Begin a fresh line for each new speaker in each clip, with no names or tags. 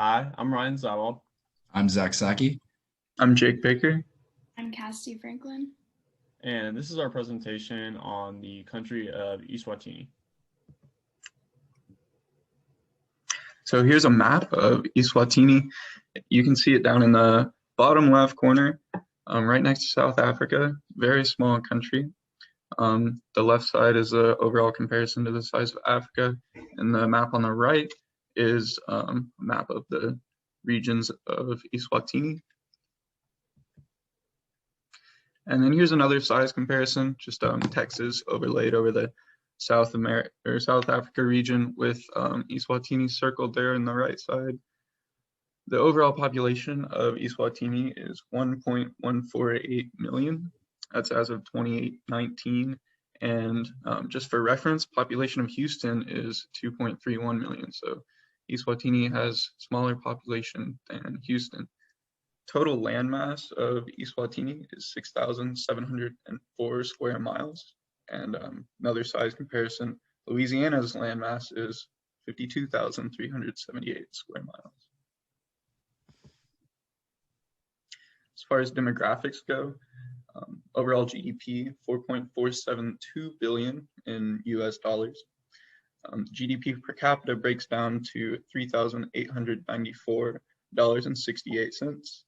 Hi, I'm Ryan Zawald,
I'm Zach Saki.
I'm Jake Baker.
I'm Cassidy Franklin.
and this is our presentation on the country of Eswatini.
So here's a map of Eswatini. You can see it down in the bottom left corner, right next to South Africa. Very small country. The left side is an overall comparison to the size of Africa, and the map on the right is a map of the regions of Eswatini. And then here's another size comparison, just Texas overlaid over the South Africa region with Eswatini circled there on the right side. The overall population of Eswatini is 1.148 million. That's as of 2019. And just for reference, population of Houston is 2.31 million. So Eswatini has smaller population than Houston. Total landmass of Eswatini is 6,704 square miles. And another size comparison, Louisiana's landmass is 52,378 square miles. As far as demographics go, overall GDP, 4.472 billion in US dollars. GDP per capita breaks down to $3,894.68.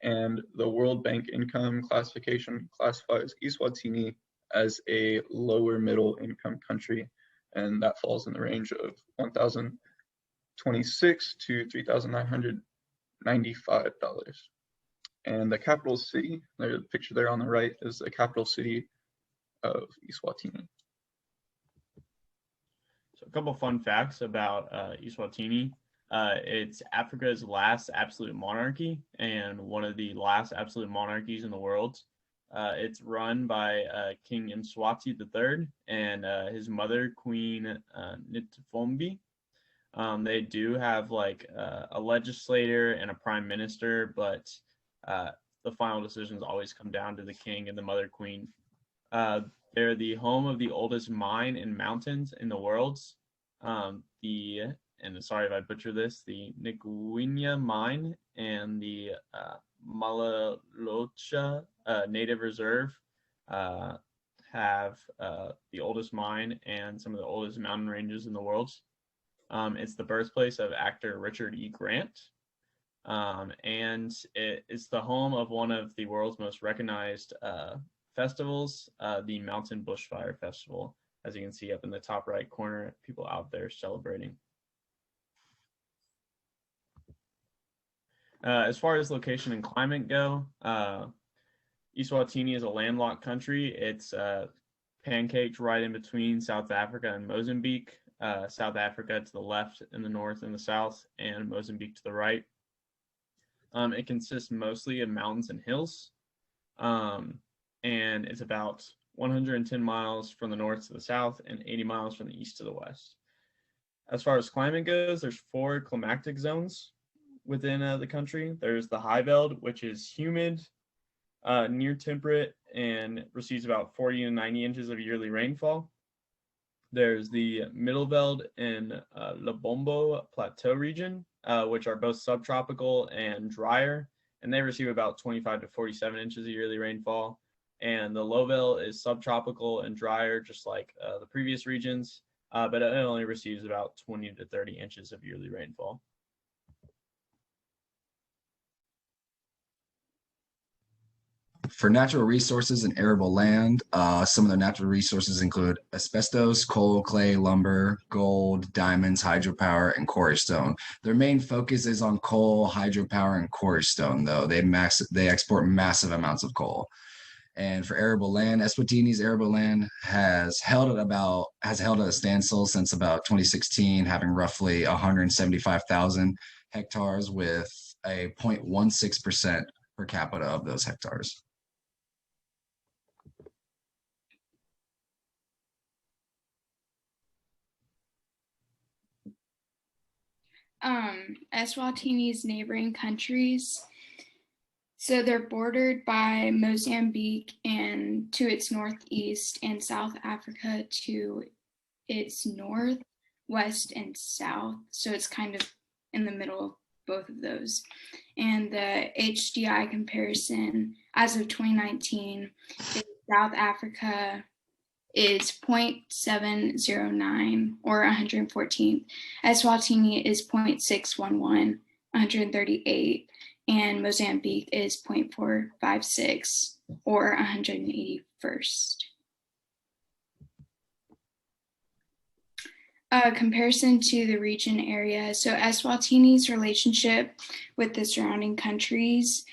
And the World Bank income classification classifies Eswatini as a lower middle income country, and that falls in the range of 1,026 to $3,995. And the capital city, the picture there on the right, is the capital city of Eswatini.
So a couple fun facts about Eswatini. It's Africa's last absolute monarchy and one of the last absolute monarchies in the world. It's run by King Mswati III and his mother, Queen Nitfombi. They do have like a legislator and a prime minister, but the final decisions always come down to the king and the mother queen. They're the home of the oldest mine and mountains in the world. And sorry if I butcher this, the Niguinya mine and the Malalocha Native Reserve have the oldest mine and some of the oldest mountain ranges in the world. It's the birthplace of actor Richard E. Grant. And it's the home of one of the world's most recognized festivals, the Mountain Bushfire Festival. As you can see up in the top right corner, people out there celebrating. As far as location and climate go, Eswatini is a landlocked country. It's pancaked right in between South Africa and Mozambique. South Africa to the left in the north and the south, and Mozambique to the right. It consists mostly of mountains and hills, and it's about 110 miles from the north to the south and 80 miles from the east to the west. As far as climate goes, there's 4 climatic zones within the country. There's the high veld, which is humid, near temperate, and receives about 40 to 90 inches of yearly rainfall. There's the middle veld and Lobombo Plateau region, which are both subtropical and drier, and they receive about 25 to 47 inches of yearly rainfall. And the low veld is subtropical and drier, just like the previous regions, but it only receives about 20 to 30 inches of yearly rainfall.
For natural resources and arable land, some of the natural resources include asbestos, coal, clay, lumber, gold, diamonds, hydropower, and quarry stone. Their main focus is on coal, hydropower, and quarry stone, though. They export massive amounts of coal. And for arable land, Eswatini's arable land has held at a standstill since about 2016, having roughly 175,000 hectares with a 0.16% per capita of those hectares.
Eswatini's neighboring countries. So they're bordered by Mozambique and to its northeast, and South Africa to its north, west, and south. So it's kind of in the middle both of those. And the HDI comparison as of 2019 is South Africa is 0.709 or 114th. Eswatini is 0.611, 138, and Mozambique is 0.456 or 181st. Comparison to the region area. So Eswatini's relationship with the surrounding countries.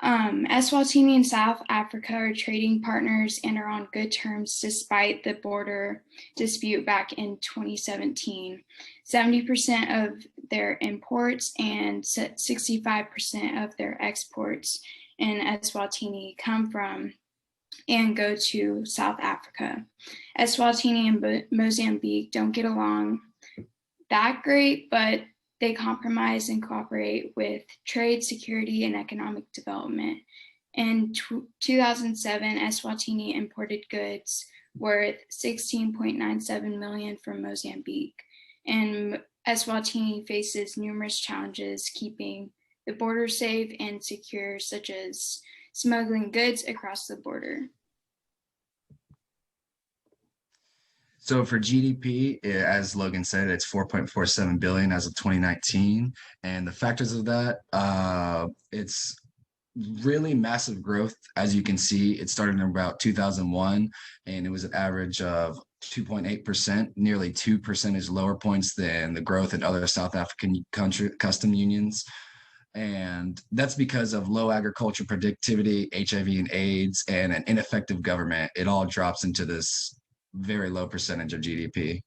Eswatini and South Africa are trading partners and are on good terms despite the border dispute back in 2017. 70% of their imports and 65% of their exports in Eswatini come from and go to South Africa. Eswatini and Mozambique don't get along that great, but they compromise and cooperate with trade, security, and economic development. In 2007, Eswatini imported goods worth 16.97 million from Mozambique, and Eswatini faces numerous challenges keeping the border safe and secure, such as smuggling goods across the border.
So for GDP, as Logan said, it's 4.47 billion as of 2019. And the factors of that, it's really massive growth. As you can see, it started in about 2001, and it was an average of 2.8%, nearly 2 percentage lower points than the growth in other South African custom unions. And that's because of low agriculture productivity, HIV and AIDS, and an ineffective government. It all drops into this very low percentage of GDP.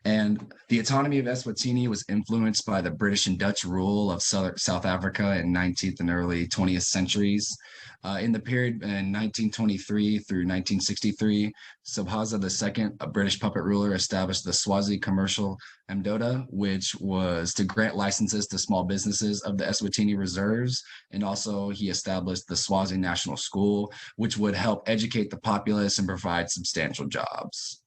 And the autonomy of Eswatini was influenced by the British and Dutch rule of South Africa in 19th and early 20th centuries. In the period in 1923 through 1963, Sobhaza II, a British puppet ruler, established the Swazi Commercial Mdoda, which was to grant licenses to small businesses of the Eswatini reserves. And also he established the Swazi National School, which would help educate the populace and provide substantial jobs.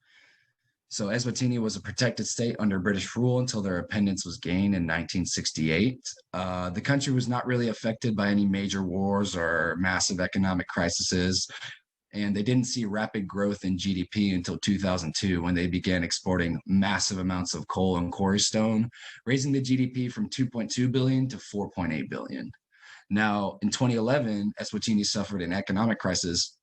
So Eswatini was a protected state under British rule until their independence was gained in 1968. The country was not really affected by any major wars or massive economic crises, and they didn't see rapid growth in GDP until 2002 when they began exporting massive amounts of coal and quarry stone, raising the GDP from 2.2 billion to 4.8 billion. Now, in 2011, Eswatini suffered an economic crisis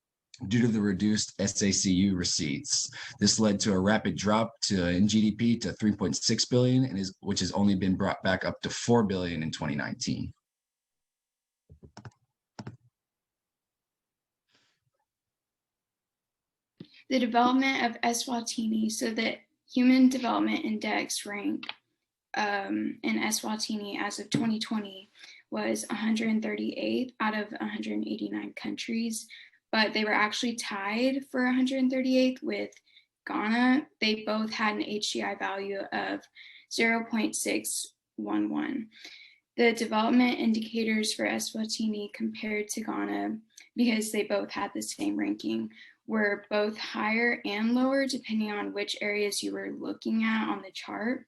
due to the reduced SACU receipts. This led to a rapid drop in GDP to 3.6 billion, which has only been brought back up to 4 billion in 2019.
The development of Eswatini, so the Human Development Index rank in Eswatini as of 2020 was 138th out of 189 countries, but they were actually tied for 138th with Ghana. They both had an HDI value of 0.611. The development indicators for Eswatini compared to Ghana, because they both had the same ranking, were both higher and lower depending on which areas you were looking at on the chart.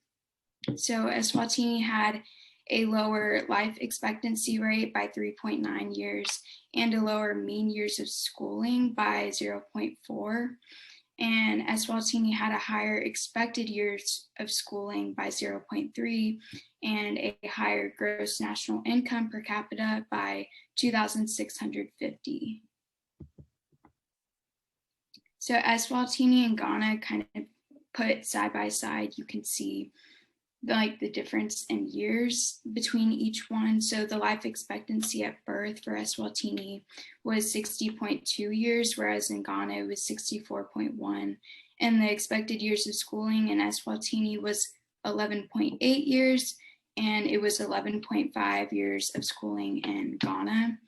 So Eswatini had a lower life expectancy rate by 3.9 years and a lower mean years of schooling by 0.4. And Eswatini had a higher expected years of schooling by 0.3 and a higher gross national income per capita by 2,650. So Eswatini and Ghana kind of put side by side, you can see the difference in years between each one. So the life expectancy at birth for Eswatini was 60.2 years, whereas in Ghana it was 64.1. And the expected years of schooling in Eswatini was 11.8 years, and it was 11.5 years of schooling in Ghana.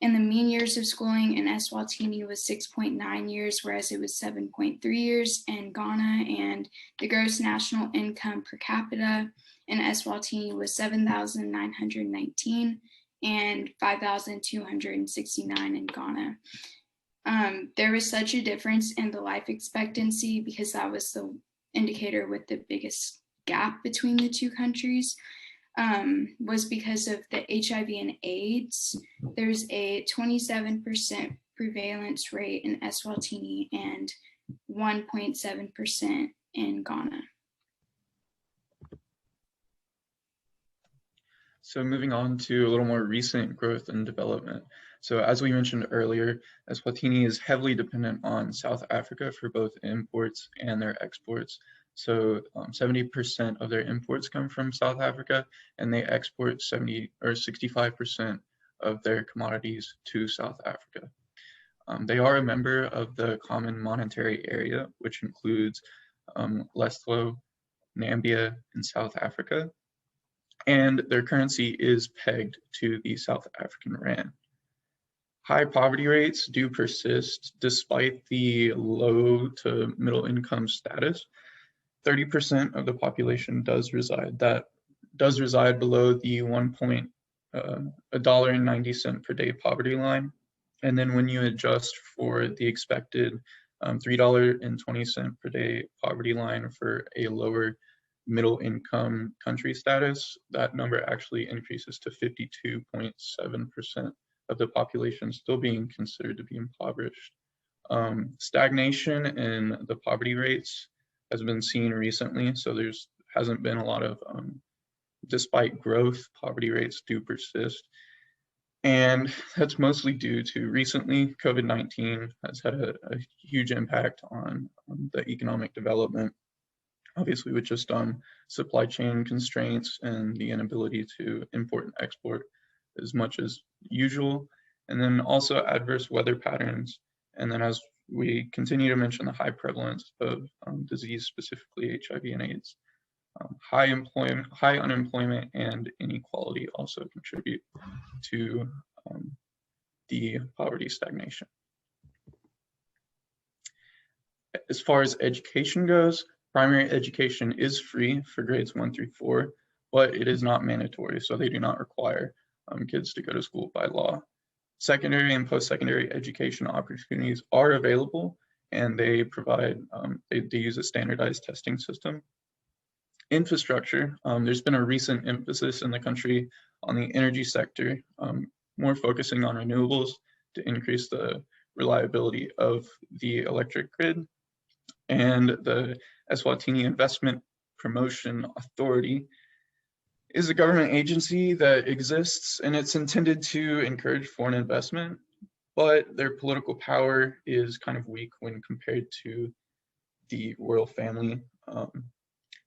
And the mean years of schooling in Eswatini was 6.9 years, whereas it was 7.3 years in Ghana. And the gross national income per capita in Eswatini was 7,919 and 5,269 in Ghana. There was such a difference in the life expectancy because that was the indicator with the biggest gap between the two countries was because of the HIV and AIDS. There's a 27% prevalence rate in Eswatini and 1.7% in Ghana.
So moving on to a little more recent growth and development. So as we mentioned earlier, Eswatini is heavily dependent on South Africa for both imports and their exports. So 70% of their imports come from South Africa, and they export 70 or 65% of their commodities to South Africa. They are a member of the Common Monetary Area, which includes Lesotho, Namibia, and South Africa. And their currency is pegged to the South African rand. High poverty rates do persist despite the low to middle income status. 30% of the population does reside below the $1.90 per day poverty line. And then when you adjust for the expected $3.20 per day poverty line for a lower middle income country status, that number actually increases to 52.7% of the population still being considered to be impoverished. Stagnation in the poverty rates has been seen recently, so there's hasn't been a lot of, despite growth, poverty rates do persist. And that's mostly due to recently, COVID-19 has had a huge impact on the economic development, obviously with just supply chain constraints and the inability to import and export as much as usual, and then also adverse weather patterns. And then as we continue to mention the high prevalence of disease, specifically HIV and AIDS, high unemployment and inequality also contribute to the poverty stagnation. As far as education goes, primary education is free for grades 1 through 4, but it is not mandatory, so they do not require kids to go to school by law. Secondary and post-secondary education opportunities are available, and they provide, they use a standardized testing system. Infrastructure, there's been a recent emphasis in the country on the energy sector, more focusing on renewables to increase the reliability of the electric grid. And the Eswatini Investment Promotion Authority is a government agency that exists, and it's intended to encourage foreign investment, but their political power is kind of weak when compared to the royal family.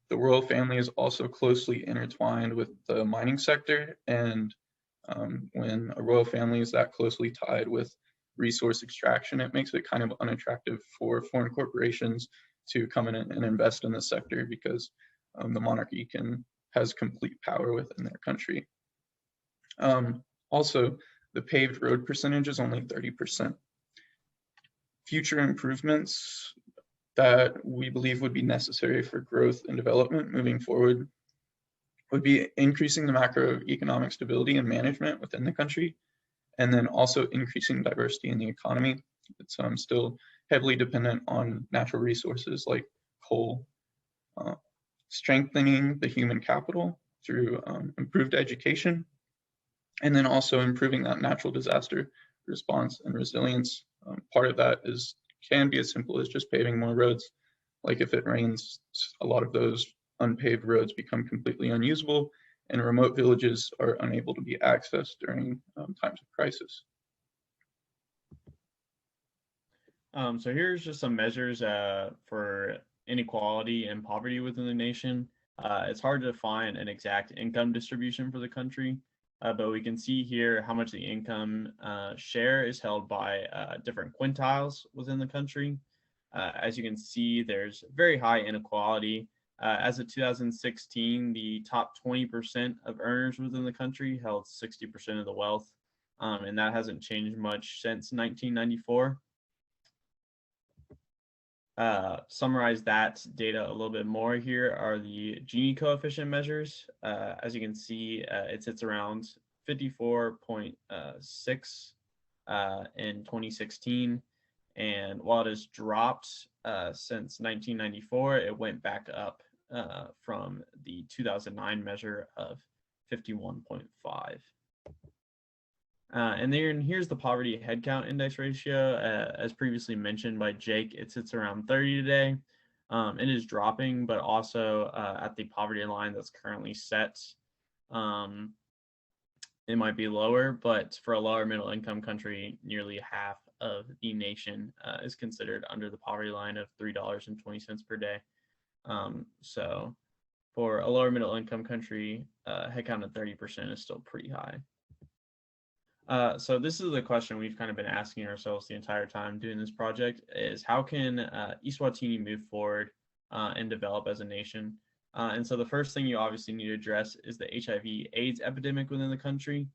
The royal family is also closely intertwined with the mining sector, and when a royal family is that closely tied with resource extraction, it makes it kind of unattractive for foreign corporations to come in and invest in the sector, because the monarchy has complete power within their country. Also, the paved road percentage is only 30%. Future improvements that we believe would be necessary for growth and development moving forward would be increasing the macroeconomic stability and management within the country, and then also increasing diversity in the economy. It's still heavily dependent on natural resources like coal, strengthening the human capital through improved education, and then also improving that natural disaster response and resilience. Part of that can be as simple as just paving more roads. Like if it rains, a lot of those unpaved roads become completely unusable, and remote villages are unable to be accessed during times of crisis.
So here's just some measures for inequality and poverty within the nation. It's hard to find an exact income distribution for the country, but we can see here how much the income share is held by different quintiles within the country. As you can see, there's very high inequality. As of 2016, the top 20% of earners within the country held 60% of the wealth, and that hasn't changed much since 1994. Summarize that data a little bit more, here are the Gini coefficient measures. As you can see, it sits around 54.6 in 2016, and while it has dropped since 1994, it went back up from the 2009 measure of 51.5. And then here's the poverty headcount index ratio. As previously mentioned by Jake, it sits around 30 today. It is dropping, but also at the poverty line that's currently set, it might be lower, but for a lower middle income country, nearly half of the nation is considered under the poverty line of $3.20 per day. So for a lower middle income country, headcount of 30% is still pretty high. So this is the question we've kind of been asking ourselves the entire time doing this project is how can Eswatini move forward and develop as a nation? And so the first thing you obviously need to address is the HIV/AIDS epidemic within the country.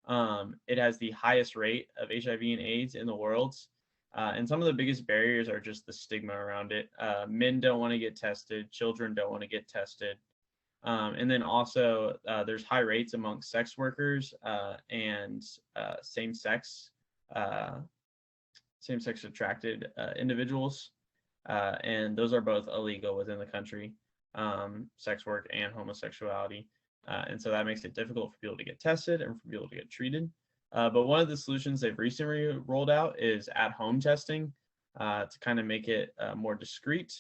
It has the highest rate of HIV and AIDS in the world. And some of the biggest barriers are just the stigma around it. Men don't want to get tested. Children don't want to get tested. And then also there's high rates amongst sex workers and same-sex attracted individuals. And those are both illegal within the country, sex work and homosexuality. And so that makes it difficult for people to get tested and for people to get treated. But one of the solutions they've recently rolled out is at-home testing to kind of make it more discreet.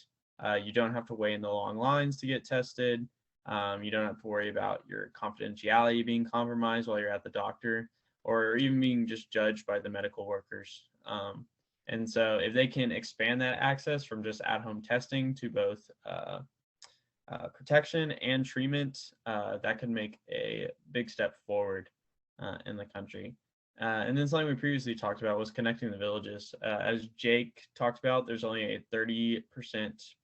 You don't have to wait in the long lines to get tested. You don't have to worry about your confidentiality being compromised while you're at the doctor or even being just judged by the medical workers. And so if they can expand that access from just at-home testing to both protection and treatment, that could make a big step forward in the country. And then something we previously talked about was connecting the villages. As Jake talked about, there's only a 30%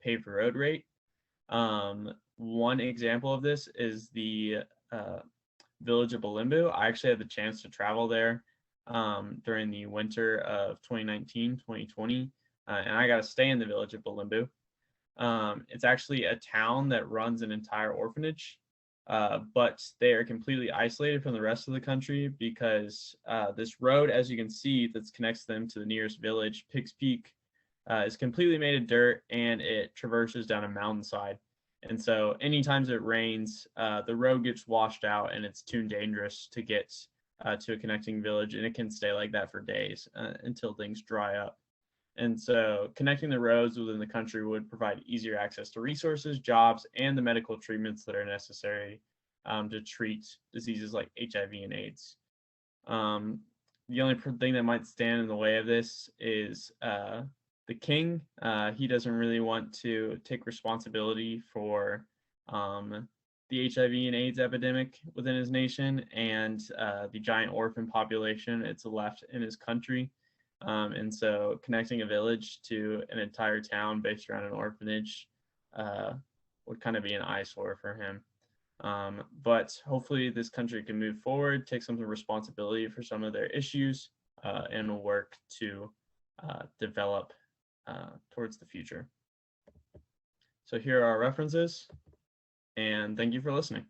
paved road rate. One example of this is the village of Balimbu. I actually had the chance to travel there during the winter of 2019, 2020, and I got to stay in the village of Balimbu. It's actually a town that runs an entire orphanage, but they are completely isolated from the rest of the country because this road, as you can see, that connects them to the nearest village, Pigs Peak, is completely made of dirt and it traverses down a mountainside. And so anytime it rains, the road gets washed out and it's too dangerous to get to a connecting village, and it can stay like that for days until things dry up. And so connecting the roads within the country would provide easier access to resources, jobs, and the medical treatments that are necessary to treat diseases like HIV and AIDS. The only thing that might stand in the way of this is the king. He doesn't really want to take responsibility for the HIV and AIDS epidemic within his nation and the giant orphan population it's left in his country. And so connecting a village to an entire town based around an orphanage would kind of be an eyesore for him. But hopefully this country can move forward, take some responsibility for some of their issues, and work to develop towards the future. So here are our references, and thank you for listening.